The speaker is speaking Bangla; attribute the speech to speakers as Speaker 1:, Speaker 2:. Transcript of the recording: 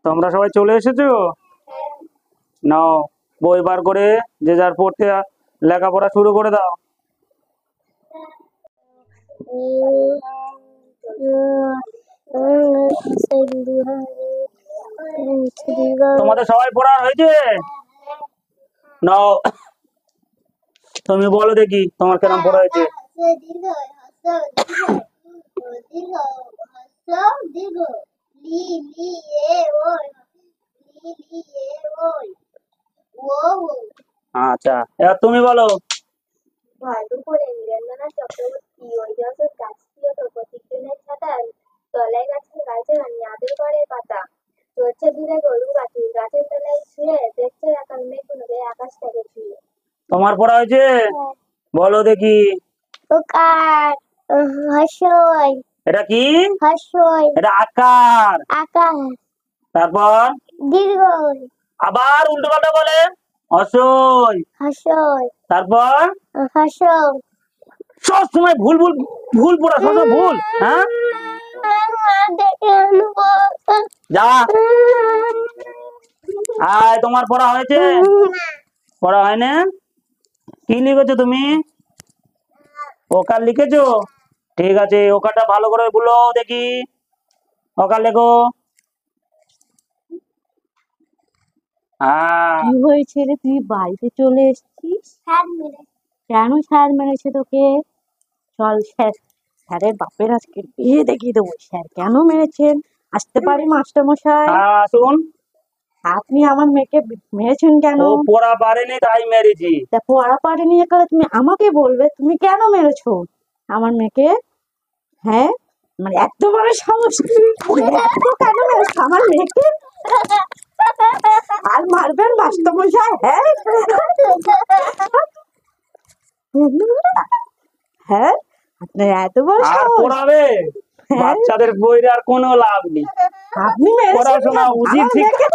Speaker 1: তোমরা সবাই চলে এসেছো? নাও বই বার করে যে যার পড়তে লেখাপড়া শুরু করে দাও। তোমাদের সবাই পড়া হয়েছে? নাও তুমি বলো দেখি তোমার কেমন পড়া হয়েছে। আচ্ছা এবার তুমি বলো।
Speaker 2: ভালো করে নীরেন্দ্রনাথ চক্রবর্তী ওই গাছের গাছ ছিল তো প্রতিদিনের ছাতায় তলায় গাছের গাছে আদের ঘরের পাতা চড়ছে দূরে গরু গাছে গাছের তলায় শুয়ে দেখছে আকাশ মেঘগুলোকে আকাশটাকে ছুঁয়ে।
Speaker 1: তোমার পড়া হয়েছে? বলো দেখি।
Speaker 2: ওকার হর্ষই
Speaker 1: এটা কি?
Speaker 2: হর্ষই
Speaker 1: এটা আকার।
Speaker 2: আকাশ
Speaker 1: তারপর
Speaker 2: দীর্ঘই
Speaker 1: আবার উল্টো পাল্টা বলে। অসই।
Speaker 2: হর্ষই
Speaker 1: তারপর
Speaker 2: হর্ষই
Speaker 1: সব সময় ভুল ভুল ভুল পড়া, সব সময় ভুল। হ্যাঁ যা। আয় তোমার পড়া হয়েছে? পড়া হয় না? কি লিখেছো তুমি? ওকার লিখেছো? ঠিক আছে, ওকারটা ভালো করে বলো দেখি। ওকার লেখো।
Speaker 3: কি হয়েছে রে, তুই বাড়িতে চলে এসেছিস? কেন স্যার মেরেছে তোকে? চল স্যারের বাপের আজকে বিয়ে দেখিয়ে দেবো। স্যার কেন মেরেছেন আসতে পারি মাস্টার মশাই?
Speaker 1: আসুন।
Speaker 3: আপনি আমার মেয়েকে মেরেছেন কেন?
Speaker 1: ও পড়া পারেনি তাই মেরেছি।
Speaker 3: তা পড়া পারেনি একালে তুমি আমাকে বলবে তুমি কেন মেরেছো আমার মেয়েকে? হ্যাঁ মানে এত বড় সাহস, এত কেন মেরেছো আমার মেয়েকে? আর মারবেন মাস্টার মশাই? হ্যাঁ হ্যাঁ আপনার এত বড়
Speaker 1: আর
Speaker 3: সাহস?
Speaker 1: পড়াবে? বাচ্চাদের বইরে আর কোনো লাভ নেই।
Speaker 3: আপনি মেরেছেন
Speaker 1: পড়াশোনা উচিত
Speaker 3: আমার
Speaker 1: ঠিক
Speaker 3: মেয়েকে?